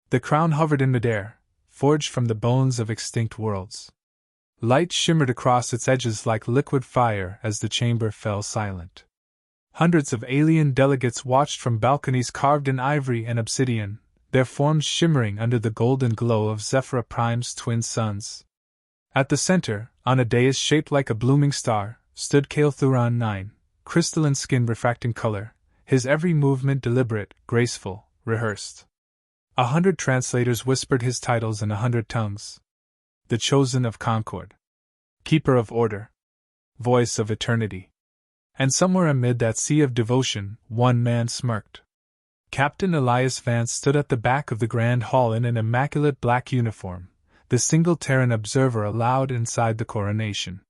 The crown hovered in midair, forged from the bones of extinct worlds. Light shimmered across its edges like liquid fire as the chamber fell silent. Hundreds of alien delegates watched from balconies carved in ivory and obsidian, their forms shimmering under the golden glow of Zephyr Prime's twin suns. At the center, on a dais shaped like a blooming star, stood Kael'Thuran 9, crystalline skin refracting color, his every movement deliberate, graceful, rehearsed. 100 translators whispered his titles in 100 tongues. The Chosen of Concord, Keeper of Order, Voice of Eternity. And somewhere amid that sea of devotion, one man smirked. Captain Elias Vance stood at the back of the Grand Hall in an immaculate black uniform, the single Terran observer allowed inside the coronation.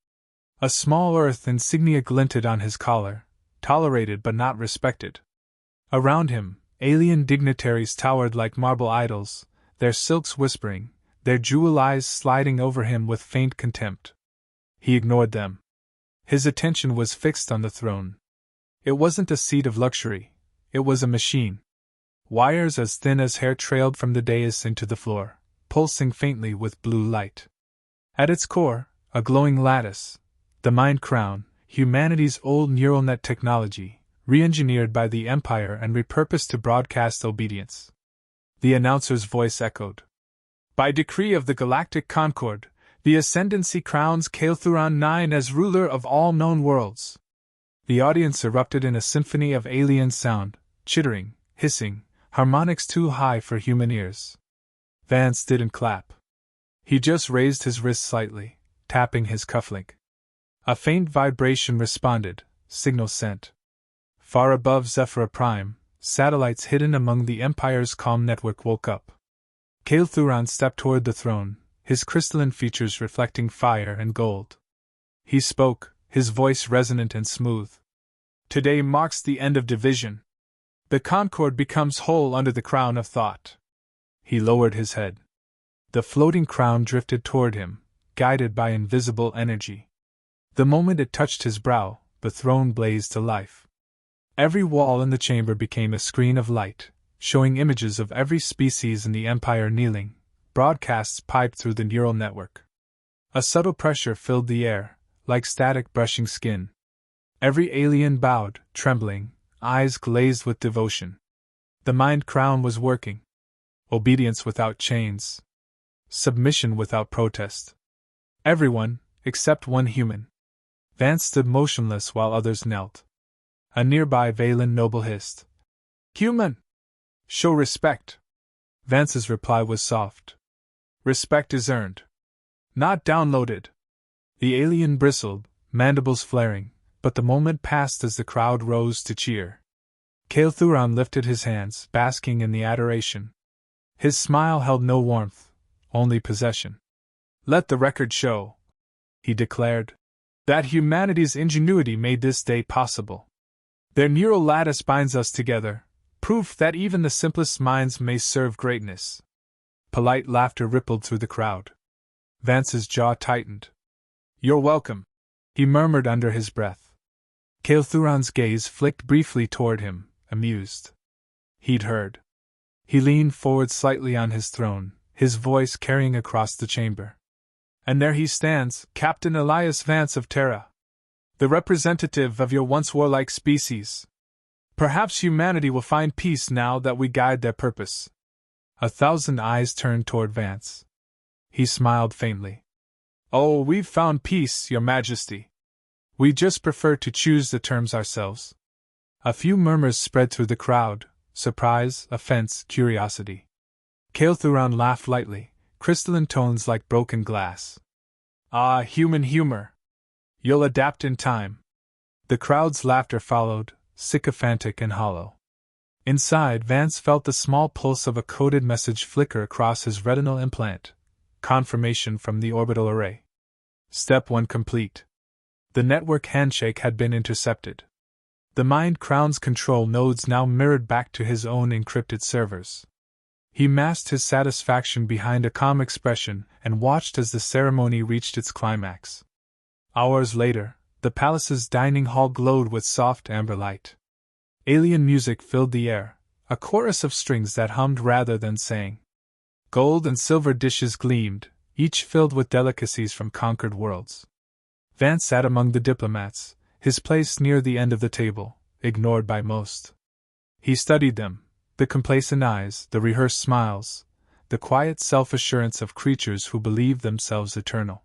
A small earth insignia glinted on his collar, tolerated but not respected. Around him, alien dignitaries towered like marble idols, their silks whispering, their jewel eyes sliding over him with faint contempt. He ignored them. His attention was fixed on the throne. It wasn't a seat of luxury, it was a machine. Wires as thin as hair trailed from the dais into the floor, pulsing faintly with blue light. At its core, a glowing lattice, the Mind Crown, humanity's old neural net technology, re-engineered by the Empire and repurposed to broadcast obedience. The announcer's voice echoed. By decree of the Galactic Concord, the Ascendancy crowns Kael'Thuran 9 as ruler of all known worlds. The audience erupted in a symphony of alien sound, chittering, hissing, harmonics too high for human ears. Vance didn't clap. He just raised his wrist slightly, tapping his cufflink. A faint vibration responded, signal sent. Far above Zephyr Prime, satellites hidden among the Empire's calm network woke up. Kael'Thuran stepped toward the throne, his crystalline features reflecting fire and gold. He spoke, his voice resonant and smooth. Today marks the end of division. The Concord becomes whole under the crown of thought. He lowered his head. The floating crown drifted toward him, guided by invisible energy. The moment it touched his brow, the throne blazed to life. Every wall in the chamber became a screen of light, showing images of every species in the Empire kneeling, broadcasts piped through the neural network. A subtle pressure filled the air, like static brushing skin. Every alien bowed, trembling, eyes glazed with devotion. The Mind Crown was working. Obedience without chains. Submission without protest. Everyone, except one human. Vance stood motionless while others knelt. A nearby Valen noble hissed. Human! Show respect. Vance's reply was soft. Respect is earned. Not downloaded. The alien bristled, mandibles flaring, but the moment passed as the crowd rose to cheer. Kael'Thuran lifted his hands, basking in the adoration. His smile held no warmth, only possession. Let the record show, he declared, that humanity's ingenuity made this day possible. Their neural lattice binds us together, proof that even the simplest minds may serve greatness. Polite laughter rippled through the crowd. Vance's jaw tightened. You're welcome, he murmured under his breath. Kael'Thuran's gaze flicked briefly toward him, amused. He'd heard. He leaned forward slightly on his throne, his voice carrying across the chamber. And there he stands, Captain Elias Vance of Terra. The representative of your once warlike species. Perhaps humanity will find peace now that we guide their purpose. 1,000 eyes turned toward Vance. He smiled faintly. Oh, we've found peace, Your Majesty. We just prefer to choose the terms ourselves. A few murmurs spread through the crowd, surprise, offense, curiosity. Kael'Thuran laughed lightly, crystalline tones like broken glass. Ah, human humor. You'll adapt in time. The crowd's laughter followed, sycophantic and hollow. Inside, Vance felt the small pulse of a coded message flicker across his retinal implant. Confirmation from the orbital array. Step 1 complete. The network handshake had been intercepted. The Mind Crown's control nodes now mirrored back to his own encrypted servers. He masked his satisfaction behind a calm expression and watched as the ceremony reached its climax. Hours later, the palace's dining hall glowed with soft amber light. Alien music filled the air, a chorus of strings that hummed rather than sang. Gold and silver dishes gleamed, each filled with delicacies from conquered worlds. Vance sat among the diplomats, his place near the end of the table, ignored by most. He studied them, the complacent eyes, the rehearsed smiles, the quiet self-assurance of creatures who believe themselves eternal.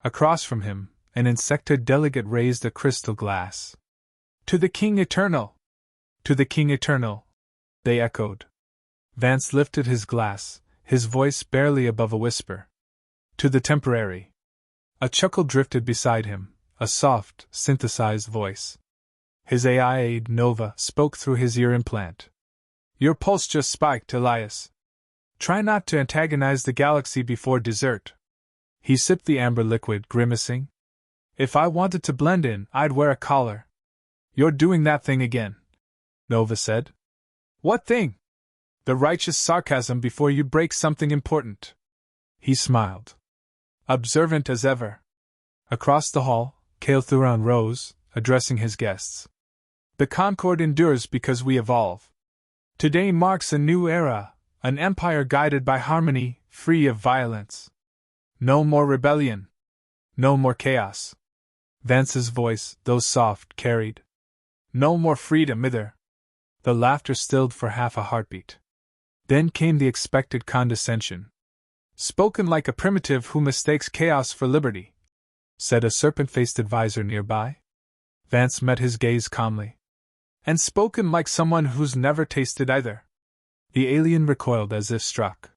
Across from him, an insectoid delegate raised a crystal glass. "To the King Eternal! To the King Eternal!" they echoed. Vance lifted his glass, his voice barely above a whisper. "To the Temporary!" A chuckle drifted beside him, a soft, synthesized voice. His AI aide, Nova, spoke through his ear implant. "Your pulse just spiked, Elias. Try not to antagonize the galaxy before dessert." He sipped the amber liquid, grimacing. "If I wanted to blend in, I'd wear a collar." "You're doing that thing again," Nova said. "What thing?" "The righteous sarcasm before you break something important." He smiled. Observant as ever. Across the hall, Kael'Thuran rose, addressing his guests. "The Concord endures because we evolve. Today marks a new era, an empire guided by harmony, free of violence. No more rebellion. No more chaos." Vance's voice, though soft, carried. "No more freedom either." The laughter stilled for half a heartbeat. Then came the expected condescension. "Spoken like a primitive who mistakes chaos for liberty," said a serpent-faced advisor nearby. Vance met his gaze calmly. "And spoken like someone who's never tasted either." The alien recoiled as if struck.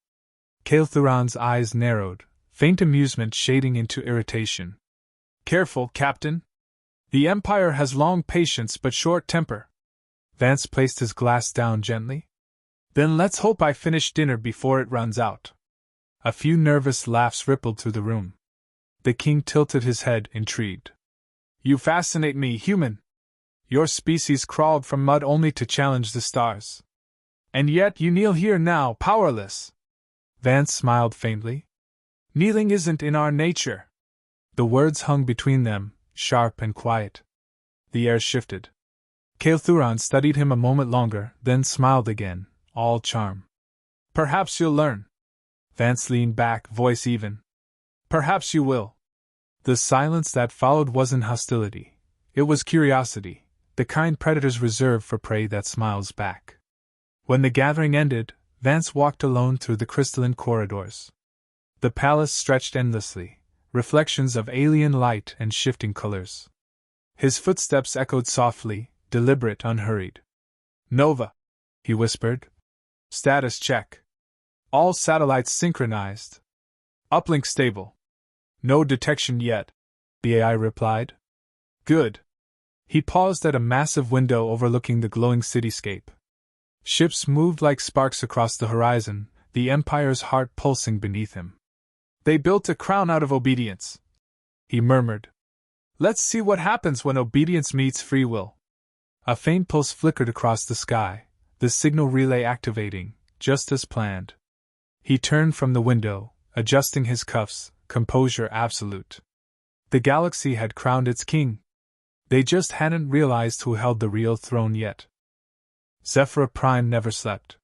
Kael'Thuran's eyes narrowed, faint amusement shading into irritation. "Careful, Captain. The Empire has long patience but short temper." Vance placed his glass down gently. "Then let's hope I finish dinner before it runs out." A few nervous laughs rippled through the room. The king tilted his head, intrigued. "You fascinate me, human. Your species crawled from mud only to challenge the stars. And yet you kneel here now, powerless." Vance smiled faintly. "Kneeling isn't in our nature." The words hung between them, sharp and quiet. The air shifted. Kael'Thuran studied him a moment longer, then smiled again, all charm. "Perhaps you'll learn." Vance leaned back, voice even. "Perhaps you will." The silence that followed wasn't hostility. It was curiosity, the kind predators reserve for prey that smiles back. When the gathering ended, Vance walked alone through the crystalline corridors. The palace stretched endlessly, reflections of alien light and shifting colors. His footsteps echoed softly, deliberate, unhurried. "Nova," he whispered. "Status check. All satellites synchronized. Uplink stable. No detection yet," the AI replied. "Good." He paused at a massive window overlooking the glowing cityscape. Ships moved like sparks across the horizon, the Empire's heart pulsing beneath him. "They built a crown out of obedience," he murmured. "Let's see what happens when obedience meets free will." A faint pulse flickered across the sky, the signal relay activating, just as planned. He turned from the window, adjusting his cuffs, composure absolute. The galaxy had crowned its king. They just hadn't realized who held the real throne yet. Zephyra Prime never slept.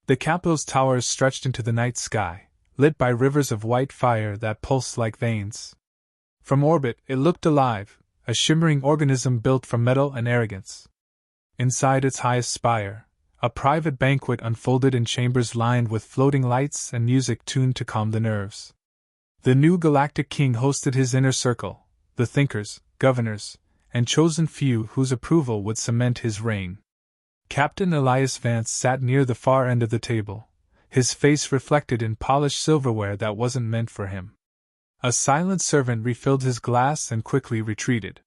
The capital's towers stretched into the night sky, lit by rivers of white fire that pulsed like veins. From orbit, it looked alive, a shimmering organism built from metal and arrogance. Inside its highest spire, a private banquet unfolded in chambers lined with floating lights and music tuned to calm the nerves. The new Galactic King hosted his inner circle, the thinkers, governors, and chosen few whose approval would cement his reign. Captain Elias Vance sat near the far end of the table, his face reflected in polished silverware that wasn't meant for him. A silent servant refilled his glass and quickly retreated.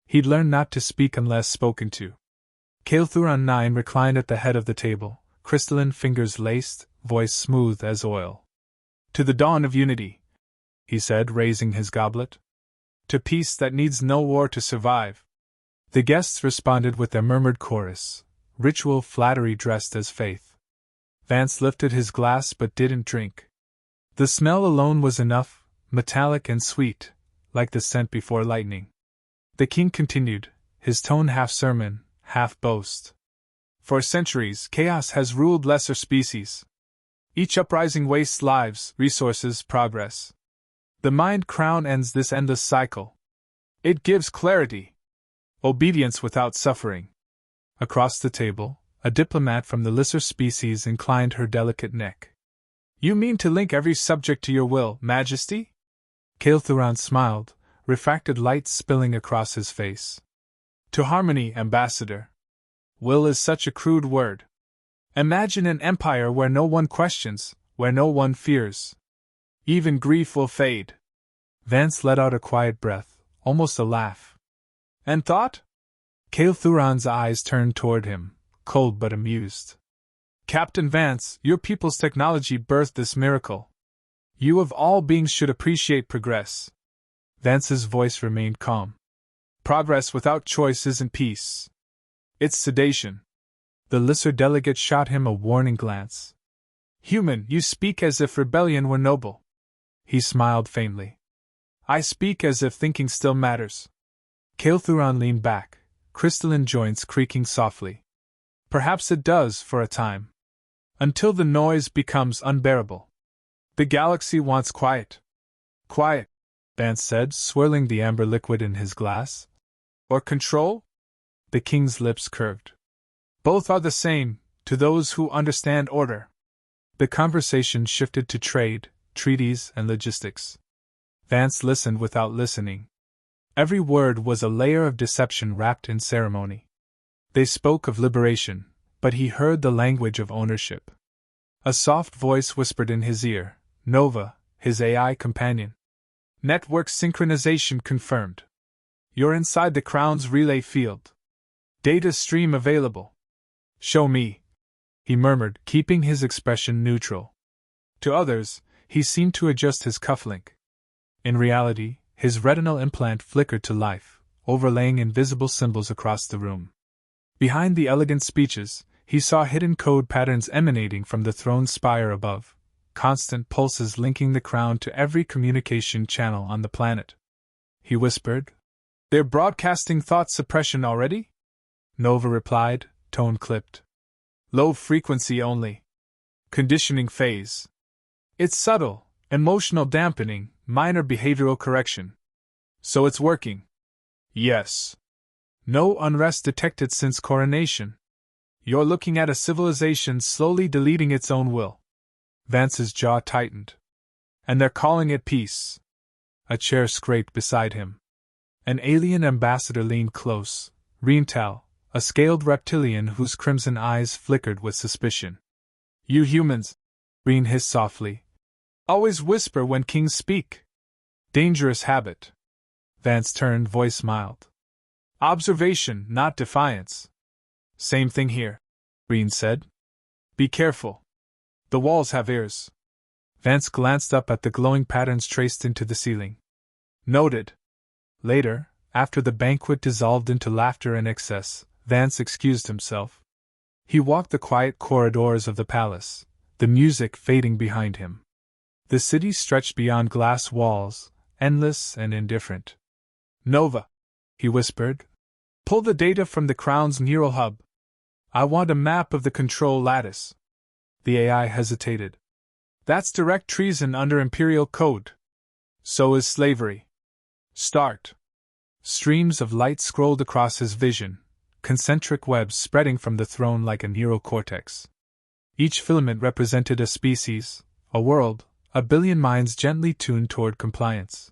He'd learned not to speak unless spoken to. Kael'Thuran 9 reclined at the head of the table, crystalline fingers laced, voice smooth as oil. "To the dawn of unity," he said, raising his goblet. "To peace that needs no war to survive." The guests responded with their murmured chorus, ritual flattery dressed as faith. Vance lifted his glass but didn't drink. The smell alone was enough, metallic and sweet, like the scent before lightning. The king continued, his tone half sermon, half boast. "For centuries, chaos has ruled lesser species. Each uprising wastes lives, resources, progress. The mind crown ends this endless cycle. It gives clarity. Obedience without suffering. Across the table, a diplomat from the lesser species inclined her delicate neck. You mean to link every subject to your will, Majesty? Kael'Thuran smiled, refracted light spilling across his face. To harmony, Ambassador. Will is such a crude word. Imagine an empire where no one questions, where no one fears. Even grief will fade. Vance let out a quiet breath, almost a laugh. And thought? Kael'Thuran's eyes turned toward him, cold but amused. Captain Vance, your people's technology birthed this miracle. You of all beings should appreciate progress. Vance's voice remained calm. Progress without choice isn't peace. It's sedation. The lesser delegate shot him a warning glance. Human, you speak as if rebellion were noble. He smiled faintly. I speak as if thinking still matters. Kael'Thuran leaned back, crystalline joints creaking softly. Perhaps it does for a time. Until the noise becomes unbearable. The galaxy wants quiet. Quiet, Vance said, swirling the amber liquid in his glass. Or control? The king's lips curved. Both are the same, to those who understand order. The conversation shifted to trade, treaties, and logistics. Vance listened without listening. Every word was a layer of deception wrapped in ceremony. They spoke of liberation, but he heard the language of ownership. A soft voice whispered in his ear, Nova, his AI companion. Network synchronization confirmed. You're inside the Crown's relay field. Data stream available. Show me, he murmured, keeping his expression neutral. To others, he seemed to adjust his cufflink. In reality, his retinal implant flickered to life, overlaying invisible symbols across the room. Behind the elegant speeches, he saw hidden code patterns emanating from the throne's spire above, constant pulses linking the crown to every communication channel on the planet. He whispered, They're broadcasting thought suppression already? Nova replied, tone clipped. Low frequency only. Conditioning phase. It's subtle, emotional dampening, minor behavioral correction. So it's working. Yes. No unrest detected since coronation. You're looking at a civilization slowly deleting its own will. Vance's jaw tightened. And they're calling it peace. A chair scraped beside him. An alien ambassador leaned close, Reental, a scaled reptilian whose crimson eyes flickered with suspicion. You humans, Reen hissed softly, always whisper when kings speak. Dangerous habit. Vance turned, voice mild. Observation, not defiance. Same thing here, Reen said. Be careful. The walls have ears. Vance glanced up at the glowing patterns traced into the ceiling. Noted. Later, after the banquet dissolved into laughter and excess, Vance excused himself. He walked the quiet corridors of the palace, the music fading behind him. The city stretched beyond glass walls, endless and indifferent. Nova, he whispered. Pull the data from the Crown's neural hub. I want a map of the control lattice. The AI hesitated. That's direct treason under Imperial Code. So is slavery. Start. Streams of light scrolled across his vision, concentric webs spreading from the throne like a neural cortex. Each filament represented a species, a world, a billion minds gently tuned toward compliance.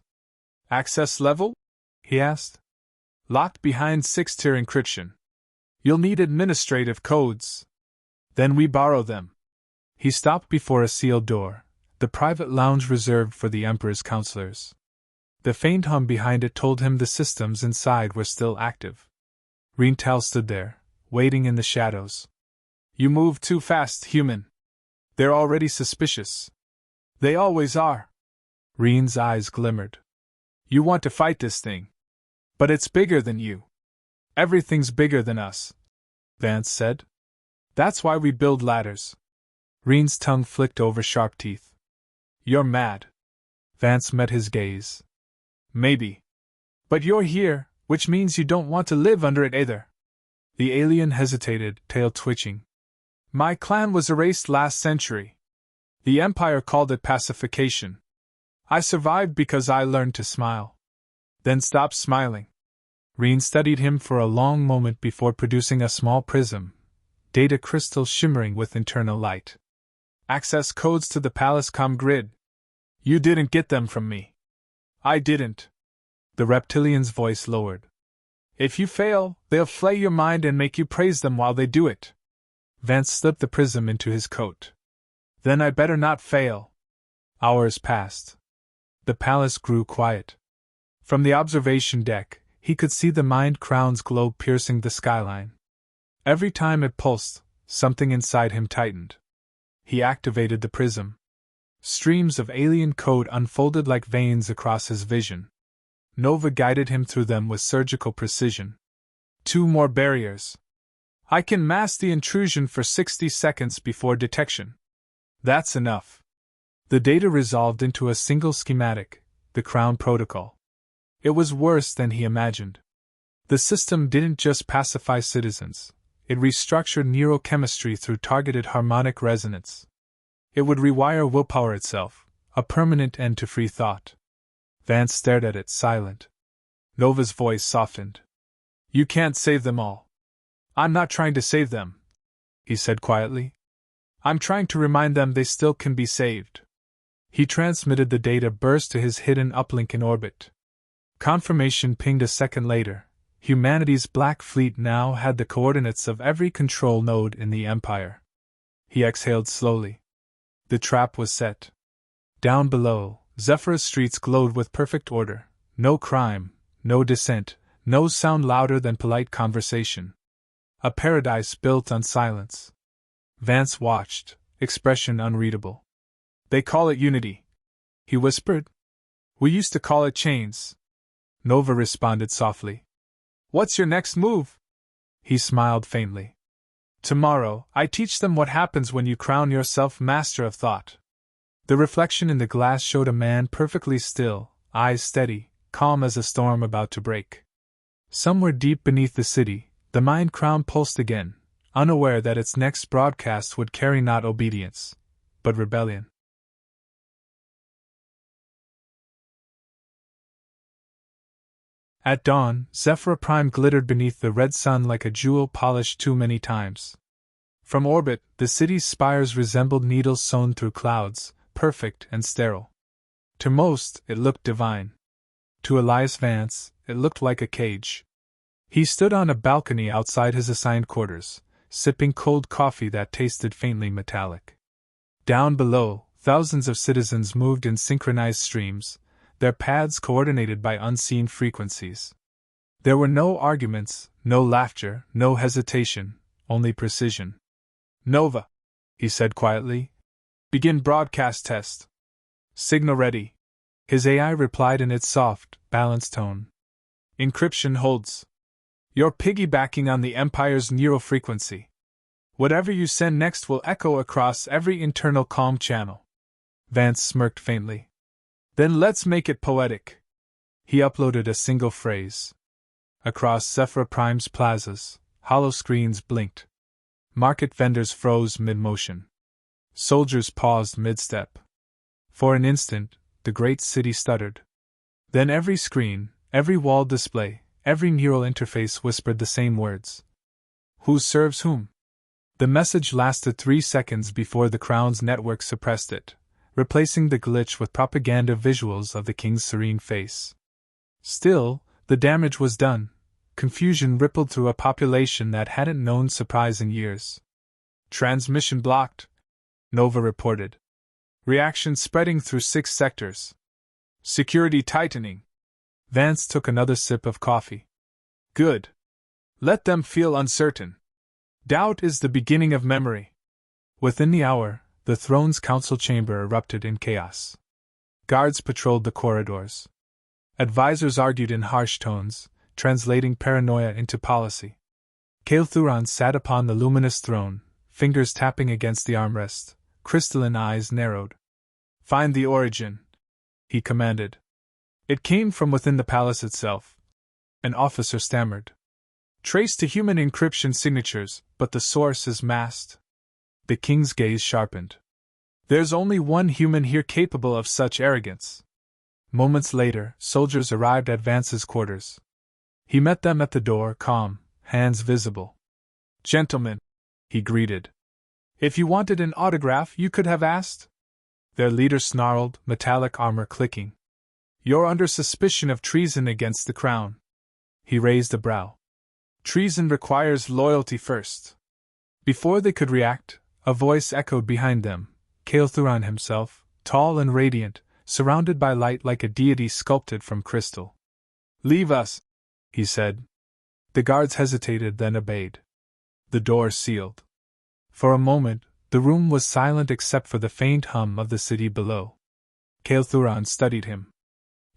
Access level? He asked. Locked behind 6-tier encryption. You'll need administrative codes. Then we borrow them. He stopped before a sealed door, the private lounge reserved for the Emperor's counselors. The faint hum behind it told him the systems inside were still active. Reental stood there, waiting in the shadows. You move too fast, human. They're already suspicious. They always are. Reen's eyes glimmered. You want to fight this thing. But it's bigger than you. Everything's bigger than us, Vance said. That's why we build ladders. Reen's tongue flicked over sharp teeth. You're mad. Vance met his gaze. Maybe. But you're here, which means you don't want to live under it either. The alien hesitated, tail twitching. My clan was erased last century. The Empire called it pacification. I survived because I learned to smile. Then stopped smiling. Reen studied him for a long moment before producing a small prism, data crystal shimmering with internal light. Access codes to the palace comm grid. You didn't get them from me. I didn't. The reptilian's voice lowered. If you fail, they'll flay your mind and make you praise them while they do it. Vance slipped the prism into his coat. Then I better not fail. Hours passed. The palace grew quiet. From the observation deck, he could see the mind crown's globe piercing the skyline. Every time it pulsed, something inside him tightened. He activated the prism. Streams of alien code unfolded like veins across his vision. Nova guided him through them with surgical precision. 2 more barriers. I can mask the intrusion for 60 seconds before detection. That's enough. The data resolved into a single schematic, the Crown Protocol. It was worse than he imagined. The system didn't just pacify citizens, it restructured neurochemistry through targeted harmonic resonance. It would rewire willpower itself, a permanent end to free thought. Vance stared at it, silent. Nova's voice softened. You can't save them all. I'm not trying to save them, he said quietly. I'm trying to remind them they still can be saved. He transmitted the data burst to his hidden uplink in orbit. Confirmation pinged a second later. Humanity's Black Fleet now had the coordinates of every control node in the Empire. He exhaled slowly. The trap was set. Down below, Zephyr's streets glowed with perfect order. No crime, no dissent, no sound louder than polite conversation. A paradise built on silence. Vance watched, expression unreadable. They call it unity, he whispered. We used to call it chains. Nova responded softly. What's your next move? He smiled faintly. Tomorrow, I teach them what happens when you crown yourself master of thought. The reflection in the glass showed a man perfectly still, eyes steady, calm as a storm about to break. Somewhere deep beneath the city, the mind crown pulsed again, unaware that its next broadcast would carry not obedience, but rebellion. At dawn, Zephyr Prime glittered beneath the red sun like a jewel polished too many times. From orbit, the city's spires resembled needles sewn through clouds, perfect and sterile. To most, it looked divine. To Elias Vance, it looked like a cage. He stood on a balcony outside his assigned quarters, sipping cold coffee that tasted faintly metallic. Down below, thousands of citizens moved in synchronized streams, their paths coordinated by unseen frequencies. There were no arguments, no laughter, no hesitation, only precision. Nova, he said quietly. Begin broadcast test. Signal ready. His AI replied in its soft, balanced tone. Encryption holds. You're piggybacking on the Empire's neurofrequency. Whatever you send next will echo across every internal comm channel. Vance smirked faintly. Then let's make it poetic. He uploaded a single phrase. Across Zephyr Prime's plazas, hollow screens blinked. Market vendors froze mid-motion. Soldiers paused mid-step. For an instant, the great city stuttered. Then every screen, every wall display, every neural interface whispered the same words. Who serves whom? The message lasted 3 seconds before the Crown's network suppressed it, replacing the glitch with propaganda visuals of the king's serene face. Still, the damage was done. Confusion rippled through a population that hadn't known surprise in years. Transmission blocked, Nova reported. Reaction spreading through 6 sectors. Security tightening. Vance took another sip of coffee. Good. Let them feel uncertain. Doubt is the beginning of memory. Within the hour, the throne's council chamber erupted in chaos. Guards patrolled the corridors. Advisors argued in harsh tones, translating paranoia into policy. Kael'Thuron sat upon the luminous throne, fingers tapping against the armrest, crystalline eyes narrowed. Find the origin, he commanded. It came from within the palace itself. An officer stammered. Traced to human encryption signatures, but the source is masked. The king's gaze sharpened. There's only one human here capable of such arrogance. Moments later, soldiers arrived at Vance's quarters. He met them at the door, calm, hands visible. "Gentlemen," he greeted. "If you wanted an autograph, you could have asked." Their leader snarled, metallic armor clicking. "You're under suspicion of treason against the crown." He raised a brow. "Treason requires loyalty first." Before they could react, a voice echoed behind them. Kael'Thuran himself, tall and radiant, surrounded by light like a deity sculpted from crystal. "Leave us," he said. The guards hesitated, then obeyed. The door sealed. For a moment, the room was silent except for the faint hum of the city below. Kael'Thuran studied him.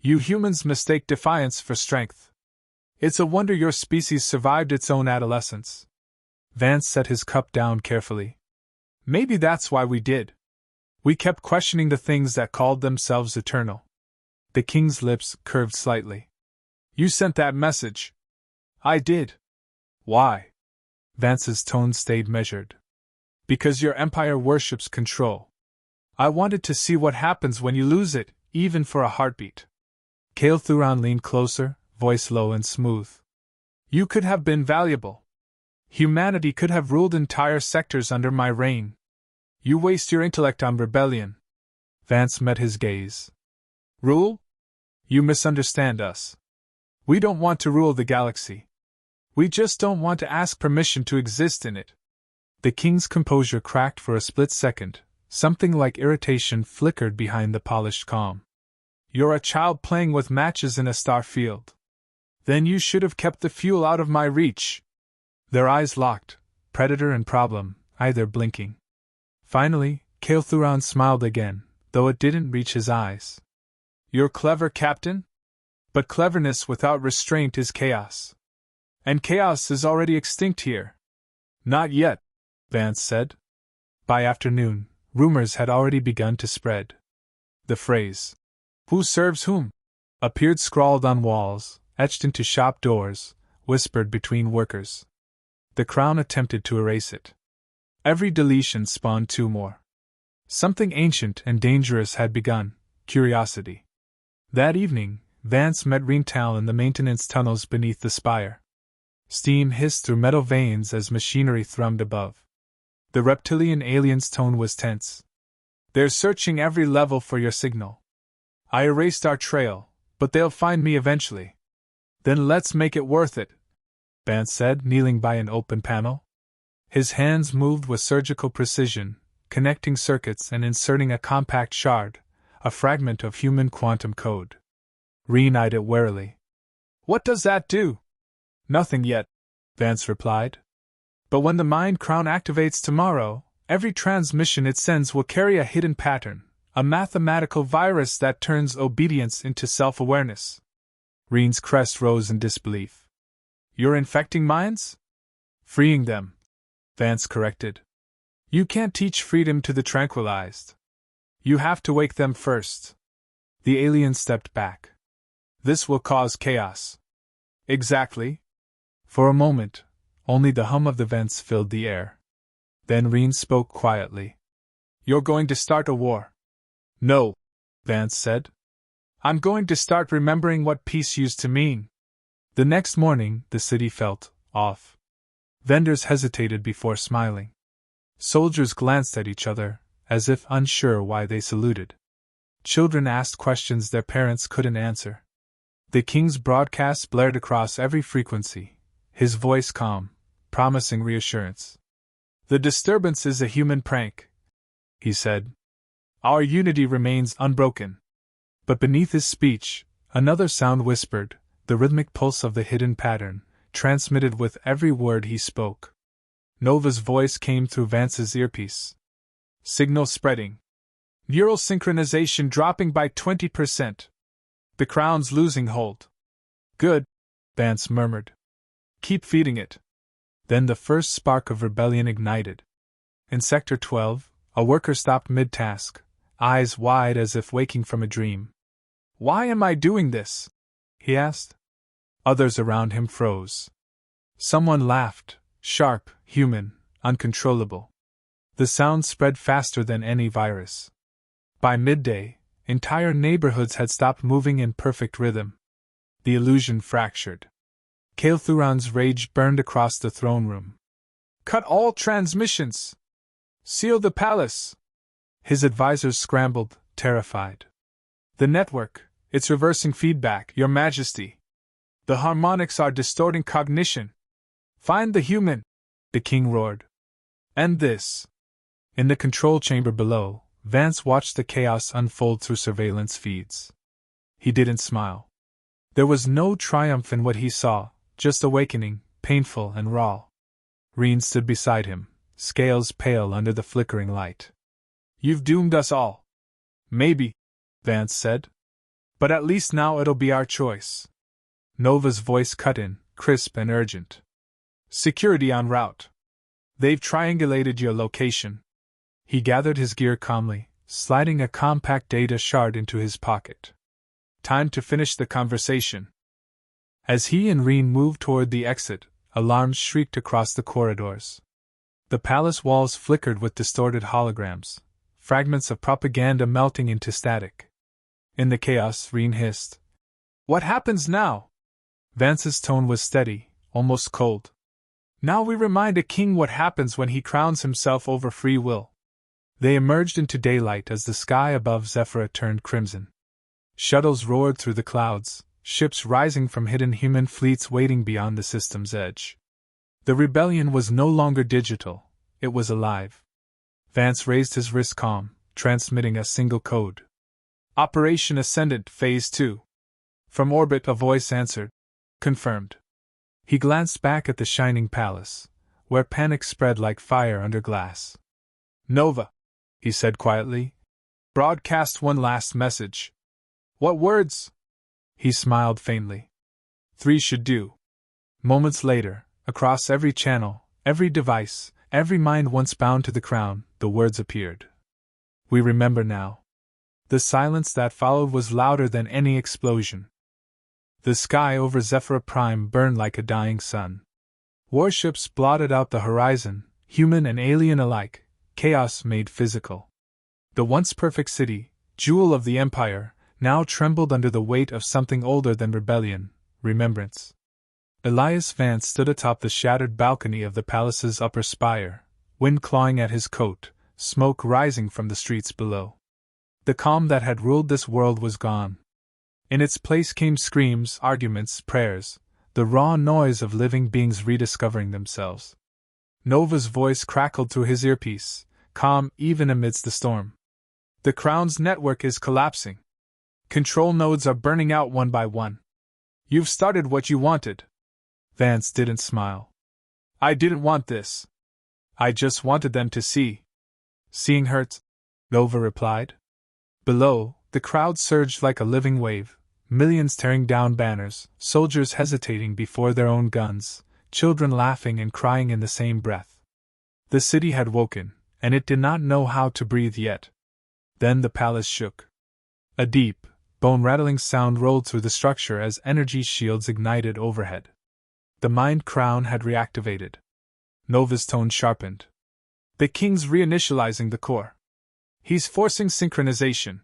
"You humans mistake defiance for strength. It's a wonder your species survived its own adolescence." Vance set his cup down carefully. "Maybe that's why we did. We kept questioning the things that called themselves eternal." The king's lips curved slightly. "You sent that message." "I did." "Why?" Vance's tone stayed measured. "Because your empire worships control. I wanted to see what happens when you lose it, even for a heartbeat." Kael'Thuran leaned closer, voice low and smooth. "You could have been valuable. Humanity could have ruled entire sectors under my reign. You waste your intellect on rebellion." Vance met his gaze. "Rule? You misunderstand us. We don't want to rule the galaxy. We just don't want to ask permission to exist in it." The king's composure cracked for a split second. Something like irritation flickered behind the polished calm. "You're a child playing with matches in a star field. Then you should have kept the fuel out of my reach." Their eyes locked, predator and problem, either blinking. Finally, Kael'Thuran smiled again, though it didn't reach his eyes. "You're clever, Captain? But cleverness without restraint is chaos. And chaos is already extinct here." "Not yet," Vance said. By afternoon, rumors had already begun to spread. The phrase, "Who serves whom?" appeared scrawled on walls, etched into shop doors, whispered between workers. The crown attempted to erase it. Every deletion spawned two more. Something ancient and dangerous had begun: curiosity. That evening, Vance met Reental in the maintenance tunnels beneath the spire. Steam hissed through metal veins as machinery thrummed above. The reptilian alien's tone was tense. "They're searching every level for your signal. I erased our trail, but they'll find me eventually." "Then let's make it worth it," Vance said, kneeling by an open panel. His hands moved with surgical precision, connecting circuits and inserting a compact shard, a fragment of human quantum code. Reen eyed it warily. "What does that do?" "Nothing yet," Vance replied. "But when the Mind Crown activates tomorrow, every transmission it sends will carry a hidden pattern, a mathematical virus that turns obedience into self-awareness." Reen's crest rose in disbelief. "You're infecting minds?" "Freeing them," Vance corrected. "You can't teach freedom to the tranquilized. You have to wake them first." The alien stepped back. "This will cause chaos." "Exactly." For a moment, only the hum of the vents filled the air. Then Reen spoke quietly. "You're going to start a war." "No," Vance said. "I'm going to start remembering what peace used to mean." The next morning, the city felt off. Vendors hesitated before smiling. Soldiers glanced at each other, as if unsure why they saluted. Children asked questions their parents couldn't answer. The king's broadcast blared across every frequency, his voice calm, promising reassurance. "The disturbance is a human prank," he said. "Our unity remains unbroken." But beneath his speech, another sound whispered, the rhythmic pulse of the hidden pattern, transmitted with every word he spoke. Nova's voice came through Vance's earpiece. "Signal spreading. Neural synchronization dropping by 20%. The crown's losing hold." "Good," Vance murmured. "Keep feeding it." Then the first spark of rebellion ignited. In Sector 12, a worker stopped mid-task, eyes wide as if waking from a dream. "Why am I doing this?" he asked. Others around him froze. Someone laughed, sharp, human, uncontrollable. The sound spread faster than any virus. By midday, entire neighborhoods had stopped moving in perfect rhythm. The illusion fractured. Kael'Thuran's rage burned across the throne room. "Cut all transmissions! Seal the palace!" His advisors scrambled, terrified. "The network, it's reversing feedback, Your Majesty. The harmonics are distorting cognition. Find the human!" the king roared. "End this!" In the control chamber below, Vance watched the chaos unfold through surveillance feeds. He didn't smile. There was no triumph in what he saw, just awakening, painful and raw. Reen stood beside him, scales pale under the flickering light. "You've doomed us all." "Maybe," Vance said. "But at least now it'll be our choice." Nova's voice cut in, crisp and urgent. "Security en route. They've triangulated your location." He gathered his gear calmly, sliding a compact data shard into his pocket. "Time to finish the conversation." As he and Reen moved toward the exit, alarms shrieked across the corridors. The palace walls flickered with distorted holograms, fragments of propaganda melting into static. In the chaos, Reen hissed, "What happens now?" Vance's tone was steady, almost cold. "Now we remind a king what happens when he crowns himself over free will." They emerged into daylight as the sky above Zephyra turned crimson. Shuttles roared through the clouds, ships rising from hidden human fleets waiting beyond the system's edge. The rebellion was no longer digital, it was alive. Vance raised his wrist calm, transmitting a single code. "Operation Ascendant, Phase 2. From orbit, a voice answered. "Confirmed." He glanced back at the shining palace, where panic spread like fire under glass. "Nova," he said quietly, "broadcast one last message." "What words?" He smiled faintly. "3 should do." Moments later, across every channel, every device, every mind once bound to the crown, the words appeared. "We remember now." The silence that followed was louder than any explosion. The sky over Zephyra Prime burned like a dying sun. Warships blotted out the horizon, human and alien alike, chaos made physical. The once perfect city, jewel of the Empire, now trembled under the weight of something older than rebellion, remembrance. Elias Vance stood atop the shattered balcony of the palace's upper spire, wind clawing at his coat, smoke rising from the streets below. The calm that had ruled this world was gone. In its place came screams, arguments, prayers, the raw noise of living beings rediscovering themselves. Nova's voice crackled through his earpiece, calm even amidst the storm. "The Crown's network is collapsing. Control nodes are burning out one by one. You've started what you wanted." Vance didn't smile. "I didn't want this. I just wanted them to see." "Seeing hurts," Nova replied. Below, the crowd surged like a living wave, millions tearing down banners, soldiers hesitating before their own guns, children laughing and crying in the same breath. The city had woken, and it did not know how to breathe yet. Then the palace shook. A deep, bone-rattling sound rolled through the structure as energy shields ignited overhead. The Mind Crown had reactivated. Nova's tone sharpened. "The king's reinitializing the core. He's forcing synchronization.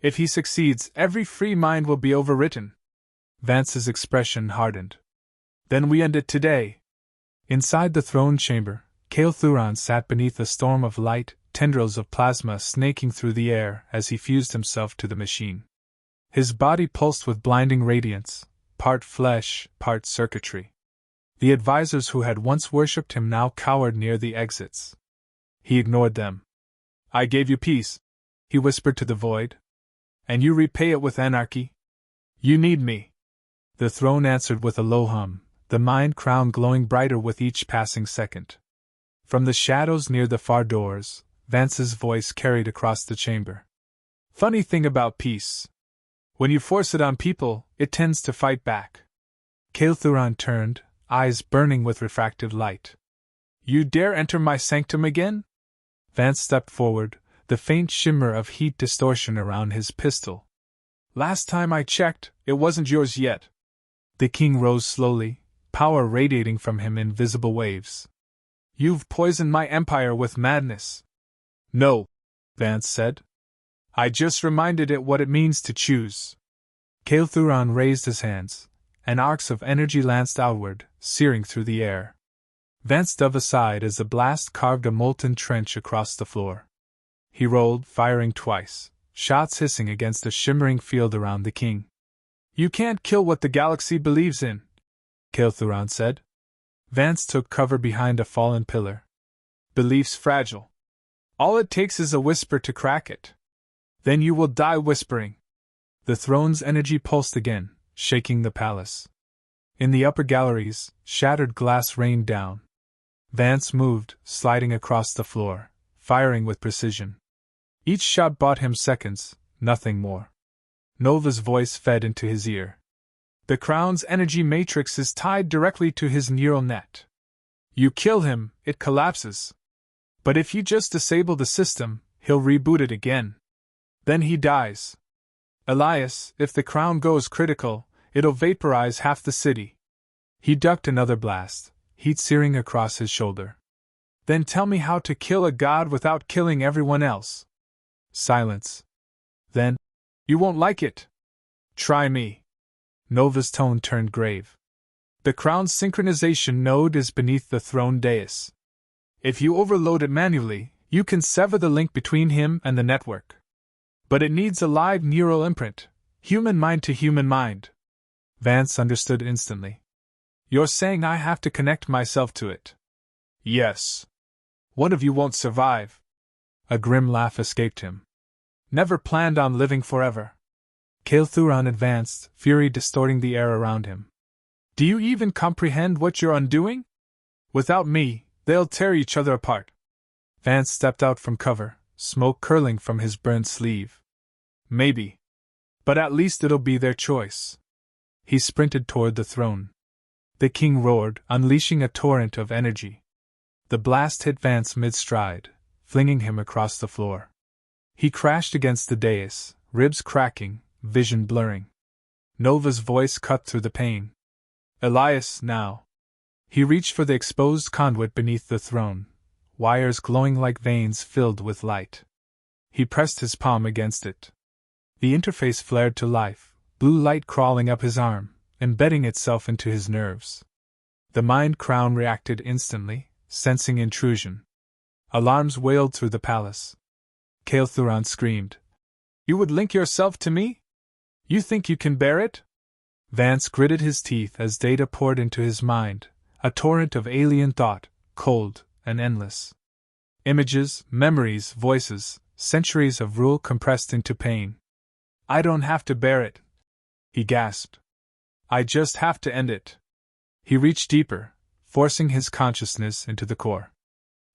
If he succeeds, every free mind will be overwritten." Vance's expression hardened. "Then we end it today." Inside the throne chamber, Kael'Thuran sat beneath a storm of light, tendrils of plasma snaking through the air as he fused himself to the machine. His body pulsed with blinding radiance, part flesh, part circuitry. The advisors who had once worshipped him now cowered near the exits. He ignored them. "I gave you peace," he whispered to the void. "And you repay it with anarchy? You need me." The throne answered with a low hum, the Mind Crown glowing brighter with each passing second. From the shadows near the far doors, Vance's voice carried across the chamber. "Funny thing about peace. When you force it on people, it tends to fight back." Kael'Thuran turned, eyes burning with refracted light. "You dare enter my sanctum again?" Vance stepped forward, the faint shimmer of heat distortion around his pistol. "Last time I checked, it wasn't yours yet." The king rose slowly, power radiating from him in visible waves. You've poisoned my empire with madness. No, Vance said. I just reminded it what it means to choose. Kael'Thuran raised his hands, and arcs of energy lanced outward, searing through the air. Vance dove aside as the blast carved a molten trench across the floor. He rolled, firing twice, shots hissing against a shimmering field around the king. You can't kill what the galaxy believes in, Kael'Thuran said. Vance took cover behind a fallen pillar. Belief's fragile. All it takes is a whisper to crack it. Then you will die whispering. The throne's energy pulsed again, shaking the palace. In the upper galleries, shattered glass rained down. Vance moved, sliding across the floor, firing with precision. Each shot bought him seconds, nothing more. Nova's voice fed into his ear. The crown's energy matrix is tied directly to his neural net. You kill him, it collapses. But if you just disable the system, he'll reboot it again. Then he dies. Elias, if the crown goes critical, it'll vaporize half the city. He ducked another blast, heat searing across his shoulder. Then tell me how to kill a god without killing everyone else. Silence. Then, you won't like it. Try me. Nova's tone turned grave. The crown's synchronization node is beneath the throne dais. If you overload it manually, you can sever the link between him and the network. But it needs a live neural imprint, human mind to human mind. Vance understood instantly. You're saying I have to connect myself to it? Yes. One of you won't survive. A grim laugh escaped him. Never planned on living forever. Kael'Thuran advanced, fury distorting the air around him. Do you even comprehend what you're undoing? Without me, they'll tear each other apart. Vance stepped out from cover, smoke curling from his burned sleeve. Maybe. But at least it'll be their choice. He sprinted toward the throne. The king roared, unleashing a torrent of energy. The blast hit Vance mid-stride, flinging him across the floor. He crashed against the dais, ribs cracking, vision blurring. Nova's voice cut through the pain. Elias, now. He reached for the exposed conduit beneath the throne, wires glowing like veins filled with light. He pressed his palm against it. The interface flared to life, blue light crawling up his arm, embedding itself into his nerves. The mind crown reacted instantly, sensing intrusion. Alarms wailed through the palace. Kael'Thuran screamed. You would link yourself to me? You think you can bear it? Vance gritted his teeth as data poured into his mind, a torrent of alien thought, cold and endless. Images, memories, voices, centuries of rule compressed into pain. I don't have to bear it, he gasped. I just have to end it. He reached deeper, forcing his consciousness into the core.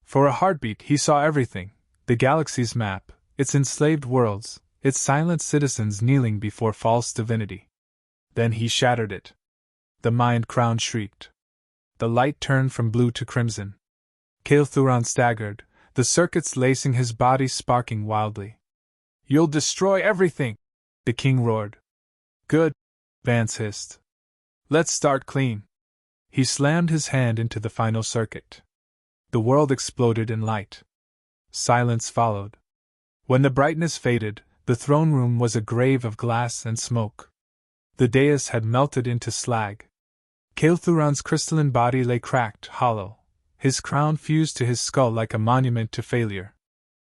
For a heartbeat he saw everything, the galaxy's map, its enslaved worlds, its silent citizens kneeling before false divinity. Then he shattered it. The mind crown shrieked. The light turned from blue to crimson. Kael'Thuran staggered, the circuits lacing his body sparking wildly. You'll destroy everything, the king roared. Good, Vance hissed. Let's start clean. He slammed his hand into the final circuit. The world exploded in light. Silence followed. When the brightness faded, the throne room was a grave of glass and smoke. The dais had melted into slag. Kael'Thuran's crystalline body lay cracked, hollow, his crown fused to his skull like a monument to failure.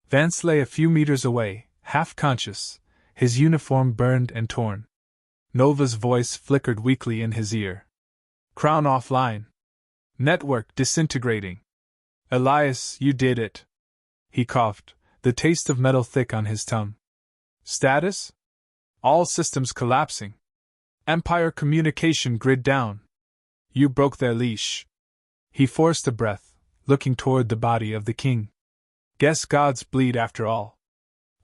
Vance lay a few meters away, half conscious, his uniform burned and torn. Nova's voice flickered weakly in his ear. Crown offline. Network disintegrating. Elias, you did it. He coughed, the taste of metal thick on his tongue. Status? All systems collapsing. Empire communication grid down. You broke their leash. He forced a breath, looking toward the body of the king. Guess gods bleed after all.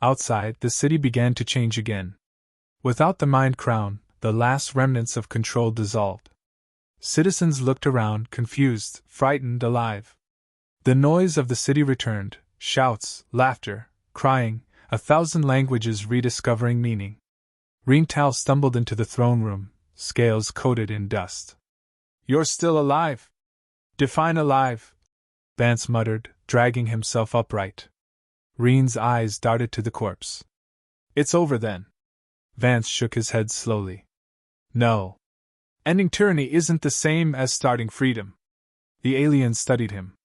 Outside, the city began to change again. Without the mind crown, the last remnants of control dissolved. Citizens looked around, confused, frightened, alive. The noise of the city returned, shouts, laughter, crying, 1,000 languages rediscovering meaning. Ringtal stumbled into the throne room, scales coated in dust. You're still alive. Define alive. Vance muttered, dragging himself upright. Reen's eyes darted to the corpse. It's over then. Vance shook his head slowly. No. Ending tyranny isn't the same as starting freedom. The alien studied him.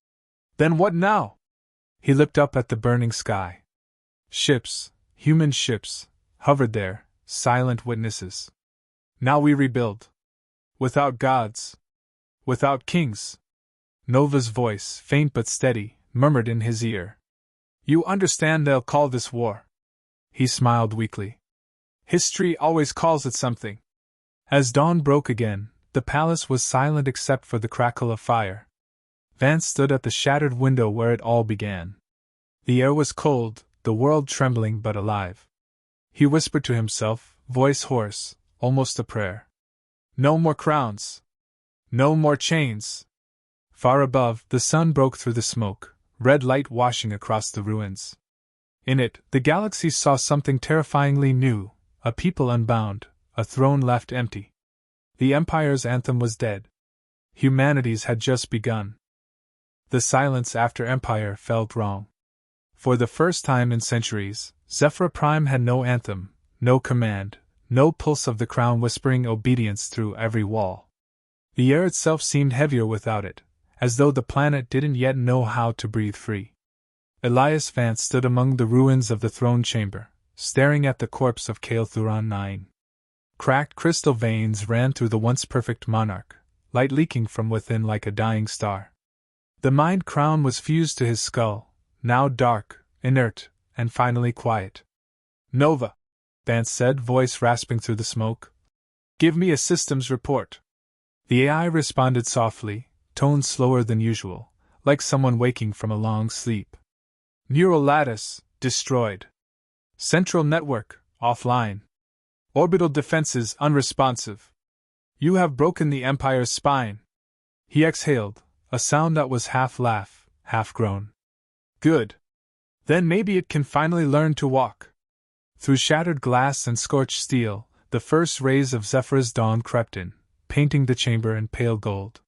Then what now? He looked up at the burning sky. Ships, human ships, hovered there, silent witnesses. Now we rebuild. Without gods. Without kings. Nova's voice, faint but steady, murmured in his ear. You understand they'll call this war. He smiled weakly. History always calls it something. As dawn broke again, the palace was silent except for the crackle of fire. Vance stood at the shattered window where it all began. The air was cold, the world trembling but alive. He whispered to himself, voice hoarse, almost a prayer. No more crowns. No more chains. Far above, the sun broke through the smoke, red light washing across the ruins. In it, the galaxy saw something terrifyingly new, a people unbound, a throne left empty. The Empire's anthem was dead. Humanity's had just begun. The silence after Empire felt wrong. For the first time in centuries, Zephyr Prime had no anthem, no command, no pulse of the crown whispering obedience through every wall. The air itself seemed heavier without it, as though the planet didn't yet know how to breathe free. Elias Vance stood among the ruins of the throne chamber, staring at the corpse of Kael'Thuran IX. Cracked crystal veins ran through the once perfect monarch, light leaking from within like a dying star. The mind crown was fused to his skull, now dark, inert, and finally quiet. Nova, Vance said, voice rasping through the smoke. Give me a systems report. The AI responded softly, tone slower than usual, like someone waking from a long sleep. Neural lattice, destroyed. Central network, offline. Orbital defenses unresponsive. You have broken the Empire's spine. He exhaled, a sound that was half laugh, half groan. Good. Then maybe it can finally learn to walk. Through shattered glass and scorched steel, the first rays of Zephyr's dawn crept in, painting the chamber in pale gold.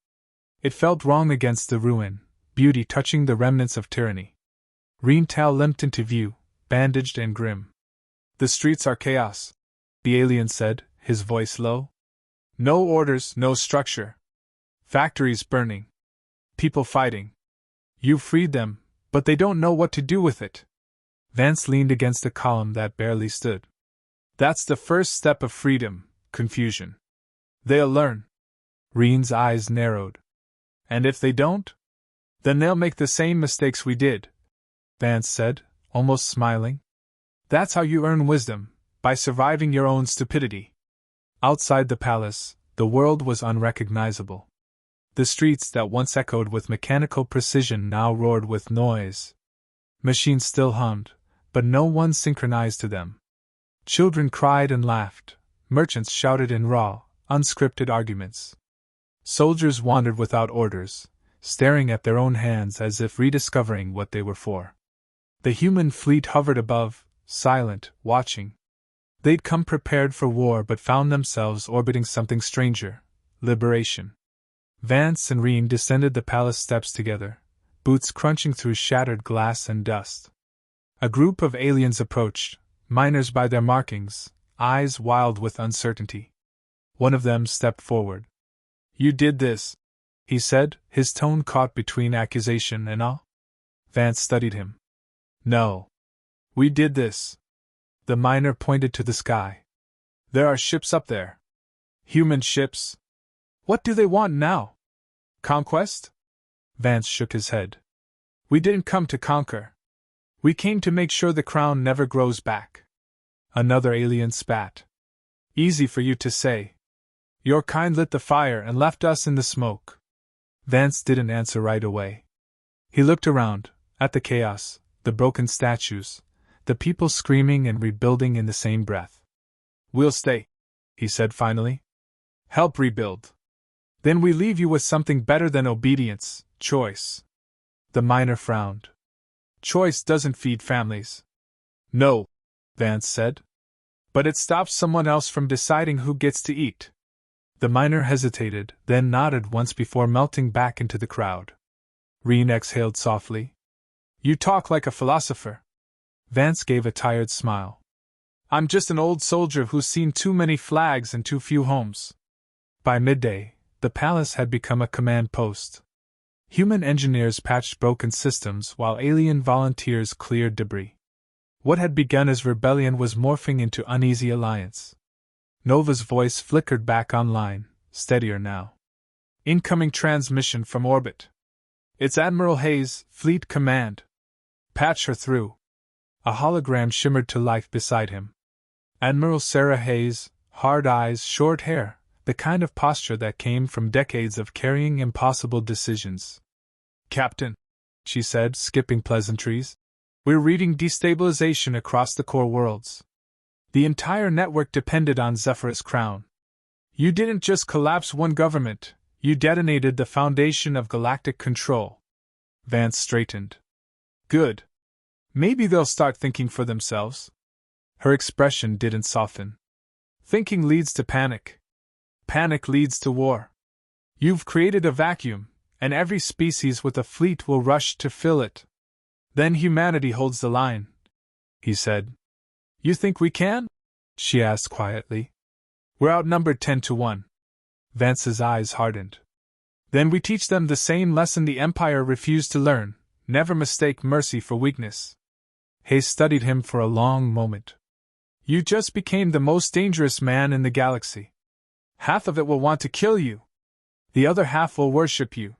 It felt wrong against the ruin, beauty touching the remnants of tyranny. Reen Tal limped into view, bandaged and grim. The streets are chaos, the alien said, his voice low. No orders, no structure. Factories burning. People fighting. You freed them, but they don't know what to do with it. Vance leaned against a column that barely stood. That's the first step of freedom, confusion. They'll learn. Reen's eyes narrowed. And if they don't? Then they'll make the same mistakes we did, Vance said, almost smiling. That's how you earn wisdom, by surviving your own stupidity. Outside the palace, the world was unrecognizable. The streets that once echoed with mechanical precision now roared with noise. Machines still hummed, but no one synchronized to them. Children cried and laughed, merchants shouted in raw, unscripted arguments. Soldiers wandered without orders, staring at their own hands as if rediscovering what they were for. The human fleet hovered above, silent, watching. They'd come prepared for war but found themselves orbiting something stranger, liberation. Vance and Reen descended the palace steps together, boots crunching through shattered glass and dust. A group of aliens approached, miners by their markings, eyes wild with uncertainty. One of them stepped forward. You did this, he said, his tone caught between accusation and awe. Vance studied him. No. We did this. The miner pointed to the sky. There are ships up there. Human ships. What do they want now? Conquest? Vance shook his head. We didn't come to conquer. We came to make sure the crown never grows back. Another alien spat. Easy for you to say. Your kind lit the fire and left us in the smoke. Vance didn't answer right away. He looked around, at the chaos, the broken statues, the people screaming and rebuilding in the same breath. We'll stay, he said finally. Help rebuild. Then we leave you with something better than obedience, choice. The miner frowned. Choice doesn't feed families. No, Vance said. But it stops someone else from deciding who gets to eat. The miner hesitated, then nodded once before melting back into the crowd. Reen exhaled softly. You talk like a philosopher. Vance gave a tired smile. I'm just an old soldier who's seen too many flags and too few homes. By midday, the palace had become a command post. Human engineers patched broken systems while alien volunteers cleared debris. What had begun as rebellion was morphing into uneasy alliance. Nova's voice flickered back online, steadier now. Incoming transmission from orbit. It's Admiral Hayes, Fleet Command. Patch her through. A hologram shimmered to life beside him. Admiral Sarah Hayes, hard eyes, short hair, the kind of posture that came from decades of carrying impossible decisions. Captain, she said, skipping pleasantries, we're reading destabilization across the core worlds. The entire network depended on Zephyrus Crown. You didn't just collapse one government, you detonated the foundation of galactic control. Vance straightened. Good. Maybe they'll start thinking for themselves. Her expression didn't soften. Thinking leads to panic. Panic leads to war. You've created a vacuum, and every species with a fleet will rush to fill it. Then humanity holds the line, he said. You think we can? She asked quietly. We're outnumbered 10-1. Vance's eyes hardened. Then we teach them the same lesson the Empire refused to learn, never mistake mercy for weakness. Hayes studied him for a long moment. You just became the most dangerous man in the galaxy. Half of it will want to kill you. The other half will worship you.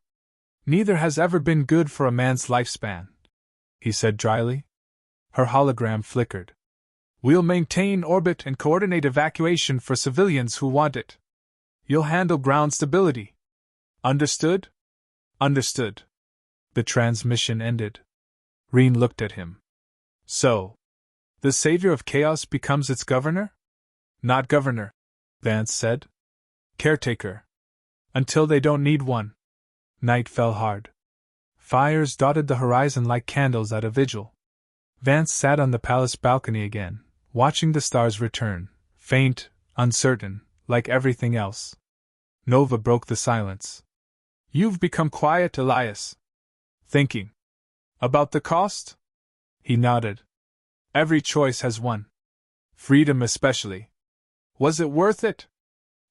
Neither has ever been good for a man's lifespan, he said dryly. Her hologram flickered. We'll maintain orbit and coordinate evacuation for civilians who want it. You'll handle ground stability. Understood? Understood. The transmission ended. Reen looked at him. So, the savior of chaos becomes its governor? Not governor, Vance said. Caretaker. Until they don't need one. Night fell hard. Fires dotted the horizon like candles at a vigil. Vance sat on the palace balcony again, watching the stars return, faint, uncertain, like everything else. Nova broke the silence. You've become quiet, Elias. Thinking. About the cost? He nodded. Every choice has one. Freedom especially. Was it worth it?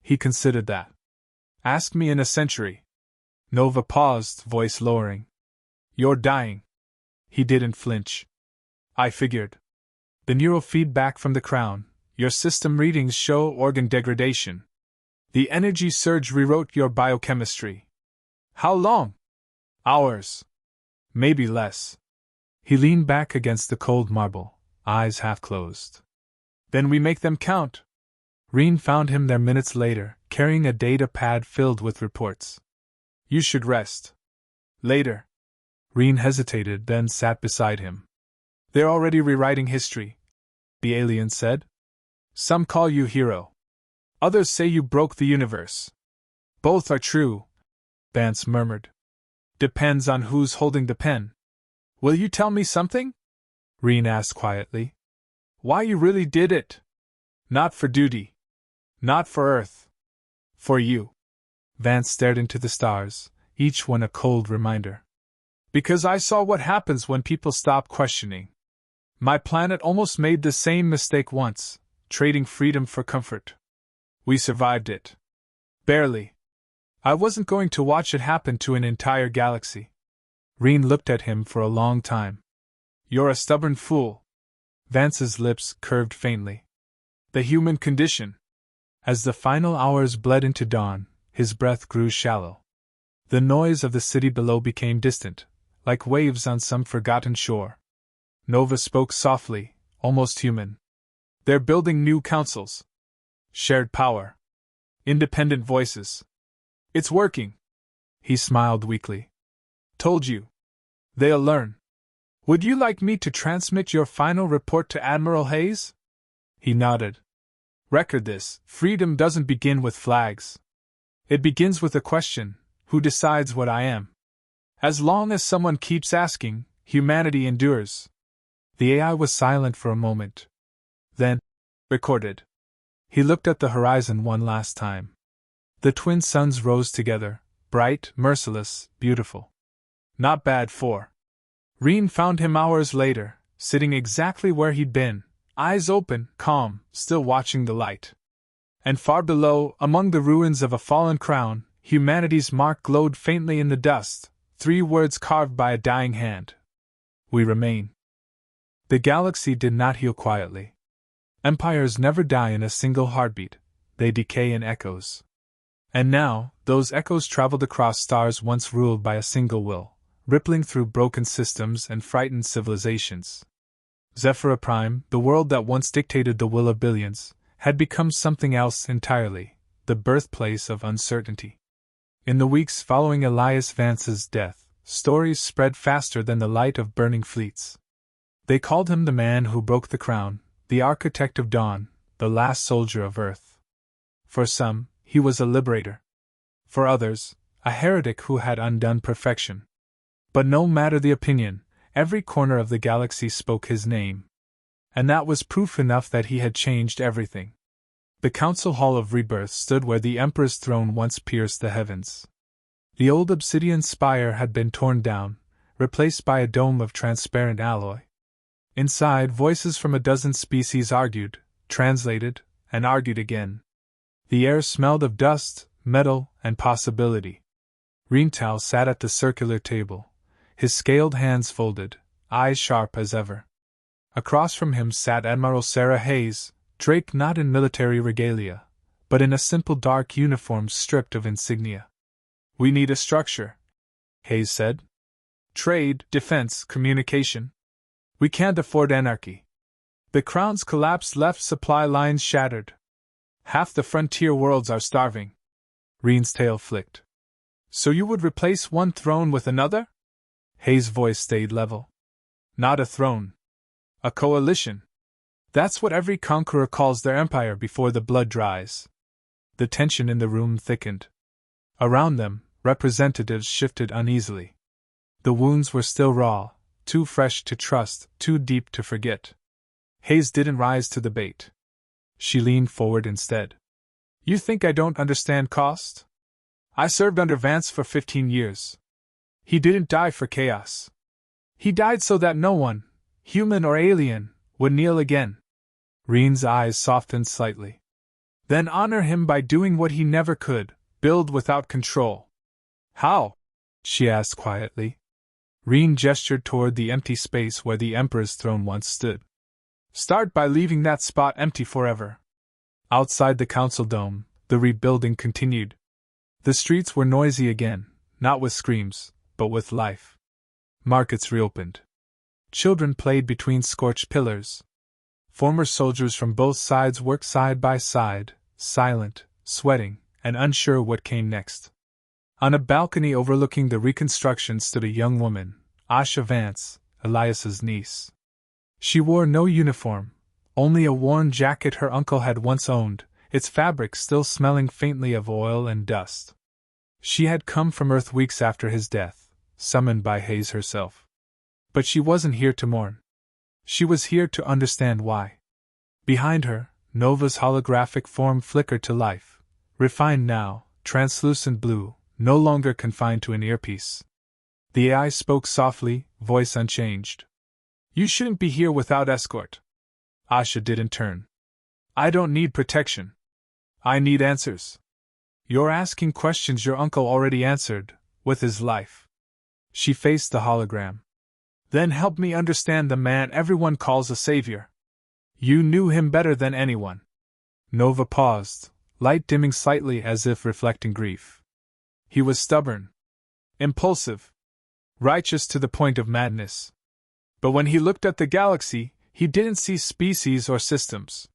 He considered that. Ask me in a century. Nova paused, voice lowering. You're dying. He didn't flinch. I figured. The neural feedback from the crown, your system readings show organ degradation. The energy surge rewrote your biochemistry. How long? Hours. Maybe less. He leaned back against the cold marble, eyes half closed. Then we make them count. Reen found him there minutes later, carrying a data pad filled with reports. You should rest. Later. Reen hesitated, then sat beside him. They're already rewriting history, the alien said. Some call you hero. Others say you broke the universe. Both are true, Vance murmured. Depends on who's holding the pen. Will you tell me something? Reen asked quietly. Why you really did it? Not for duty. Not for Earth. For you. Vance stared into the stars, each one a cold reminder. Because I saw what happens when people stop questioning. My planet almost made the same mistake once, trading freedom for comfort. We survived it. Barely. I wasn't going to watch it happen to an entire galaxy. Reen looked at him for a long time. You're a stubborn fool. Vance's lips curved faintly. The human condition. As the final hours bled into dawn, his breath grew shallow. The noise of the city below became distant, like waves on some forgotten shore. Nova spoke softly, almost human. They're building new councils. Shared power. Independent voices. It's working. He smiled weakly. Told you. They'll learn. Would you like me to transmit your final report to Admiral Hayes? He nodded. Record this, freedom doesn't begin with flags. It begins with a question, who decides what I am? As long as someone keeps asking, humanity endures. The AI was silent for a moment. Then, recorded. He looked at the horizon one last time. The twin suns rose together, bright, merciless, beautiful. Not bad for. Reen found him hours later, sitting exactly where he'd been, eyes open, calm, still watching the light. And far below, among the ruins of a fallen crown, humanity's mark glowed faintly in the dust, 3 words carved by a dying hand. We remain. The galaxy did not heal quietly. Empires never die in a single heartbeat, they decay in echoes. And now, those echoes traveled across stars once ruled by a single will, rippling through broken systems and frightened civilizations. Zephyra Prime, the world that once dictated the will of billions, had become something else entirely, the birthplace of uncertainty. In the weeks following Elias Vance's death, stories spread faster than the light of burning fleets. They called him the man who broke the crown, the architect of dawn, the last soldier of Earth. For some, he was a liberator. For others, a heretic who had undone perfection. But no matter the opinion, every corner of the galaxy spoke his name. And that was proof enough that he had changed everything. The Council Hall of Rebirth stood where the Emperor's throne once pierced the heavens. The old obsidian spire had been torn down, replaced by a dome of transparent alloy. Inside, voices from a dozen species argued, translated, and argued again. The air smelled of dust, metal, and possibility. Reentau sat at the circular table, his scaled hands folded, eyes sharp as ever. Across from him sat Admiral Sarah Hayes, draped not in military regalia, but in a simple dark uniform stripped of insignia. "We need a structure," Hayes said. "Trade, defense, communication. We can't afford anarchy. The Crown's collapse left supply lines shattered. Half the frontier worlds are starving." Reen's tail flicked. "So you would replace one throne with another?" Hayes' voice stayed level. "Not a throne. A coalition. That's what every conqueror calls their empire before the blood dries." The tension in the room thickened. Around them, representatives shifted uneasily. The wounds were still raw, too fresh to trust, too deep to forget. Hayes didn't rise to the bait. She leaned forward instead. "You think I don't understand cost? I served under Vance for 15 years. He didn't die for chaos. He died so that no one, human or alien, would kneel again." Reen's eyes softened slightly. "Then honor him by doing what he never could, build without control." "How?" she asked quietly. Reen gestured toward the empty space where the Emperor's throne once stood. "Start by leaving that spot empty forever." Outside the council dome, the rebuilding continued. The streets were noisy again, not with screams, but with life. Markets reopened. Children played between scorched pillars. Former soldiers from both sides worked side by side, silent, sweating, and unsure what came next. On a balcony overlooking the reconstruction stood a young woman, Asha Vance, Elias's niece. She wore no uniform, only a worn jacket her uncle had once owned, its fabric still smelling faintly of oil and dust. She had come from Earth weeks after his death, summoned by Hayes herself. But she wasn't here to mourn. She was here to understand why. Behind her, Nova's holographic form flickered to life, refined now, translucent blue, no longer confined to an earpiece. The AI spoke softly, voice unchanged. "You shouldn't be here without escort." Asha didn't turn. "I don't need protection. I need answers. You're asking questions your uncle already answered, with his life." She faced the hologram. "Then help me understand the man everyone calls a savior. You knew him better than anyone." Nova paused, light dimming slightly as if reflecting grief. "He was stubborn, impulsive, righteous to the point of madness. But when he looked at the galaxy, he didn't see species or systems.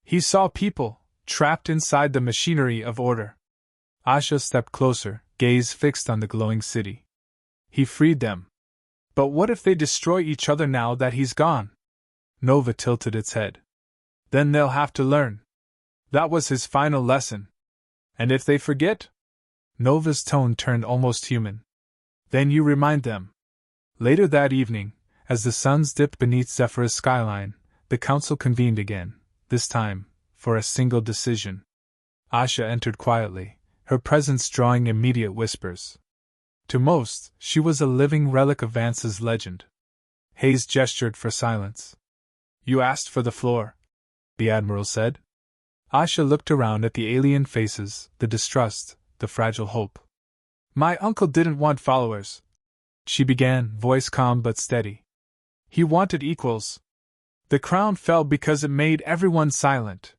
He saw people, trapped inside the machinery of order." Asha stepped closer, gaze fixed on the glowing city. "He freed them. But what if they destroy each other now that he's gone?" Nova tilted its head. "Then they'll have to learn. That was his final lesson. And if they forget?" Nova's tone turned almost human. "Then you remind them." Later that evening, as the suns dipped beneath Zephyra's skyline, the council convened again, this time, for a single decision. Asha entered quietly, her presence drawing immediate whispers. To most, she was a living relic of Vance's legend. Hayes gestured for silence. You asked for the floor, the Admiral said. Asha looked around at the alien faces, the distrust, the fragile hope. My uncle didn't want followers, she began, voice calm but steady. He wanted equals. The crown fell because it made everyone silent.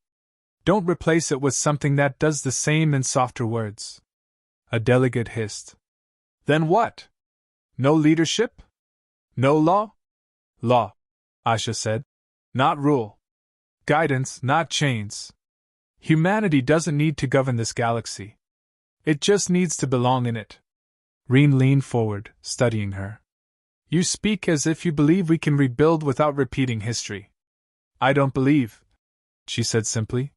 Don't replace it with something that does the same in softer words. A delegate hissed. Then what? No leadership? No law? Law, Asha said. Not rule. Guidance, not chains. Humanity doesn't need to govern this galaxy. It just needs to belong in it. Reen leaned forward, studying her. You speak as if you believe we can rebuild without repeating history. I don't believe, she said simply.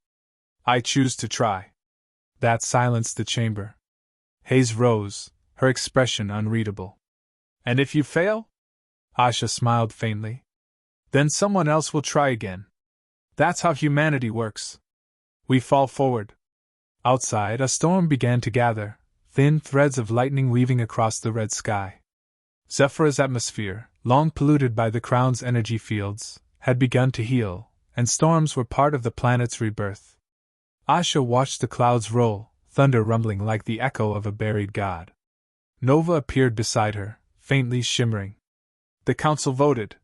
I choose to try. That silenced the chamber. Hayes rose, her expression unreadable. And if you fail? Asha smiled faintly. Then someone else will try again. That's how humanity works. We fall forward. Outside, a storm began to gather, thin threads of lightning weaving across the red sky. Zephyr's atmosphere, long polluted by the crown's energy fields, had begun to heal, and storms were part of the planet's rebirth. Asha watched the clouds roll, thunder rumbling like the echo of a buried god. Nova appeared beside her, faintly shimmering. The Council voted,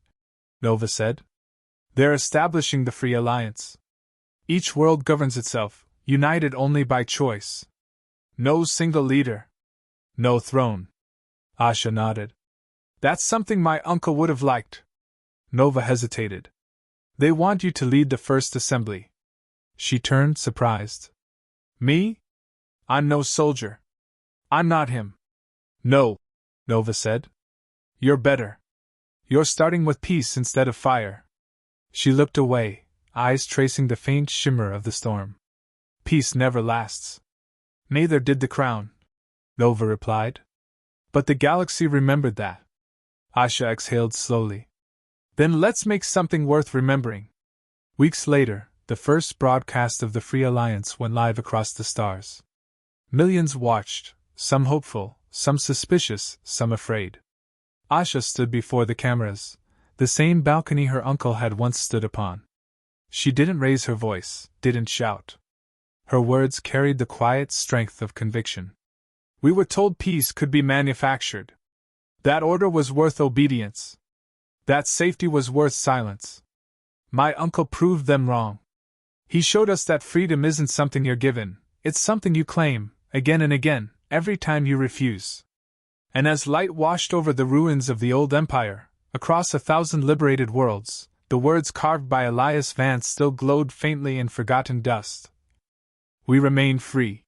Nova said. They're establishing the Free Alliance. Each world governs itself, united only by choice. No single leader. No throne. Asha nodded. That's something my uncle would have liked. Nova hesitated. They want you to lead the first assembly. She turned, surprised. Me? I'm no soldier. I'm not him. No, Nova said. You're better. You're starting with peace instead of fire. She looked away, eyes tracing the faint shimmer of the storm. Peace never lasts. Neither did the crown, Nova replied. But the galaxy remembered that. Asha exhaled slowly. Then let's make something worth remembering. Weeks later, the first broadcast of the Free Alliance went live across the stars. Millions watched, some hopeful, some suspicious, some afraid. Asha stood before the cameras, the same balcony her uncle had once stood upon. She didn't raise her voice, didn't shout. Her words carried the quiet strength of conviction. We were told peace could be manufactured. That order was worth obedience. That safety was worth silence. My uncle proved them wrong. He showed us that freedom isn't something you're given, it's something you claim, again and again, every time you refuse. And as light washed over the ruins of the old empire, across 1,000 liberated worlds, the words carved by Elias Vance still glowed faintly in forgotten dust. We remain free.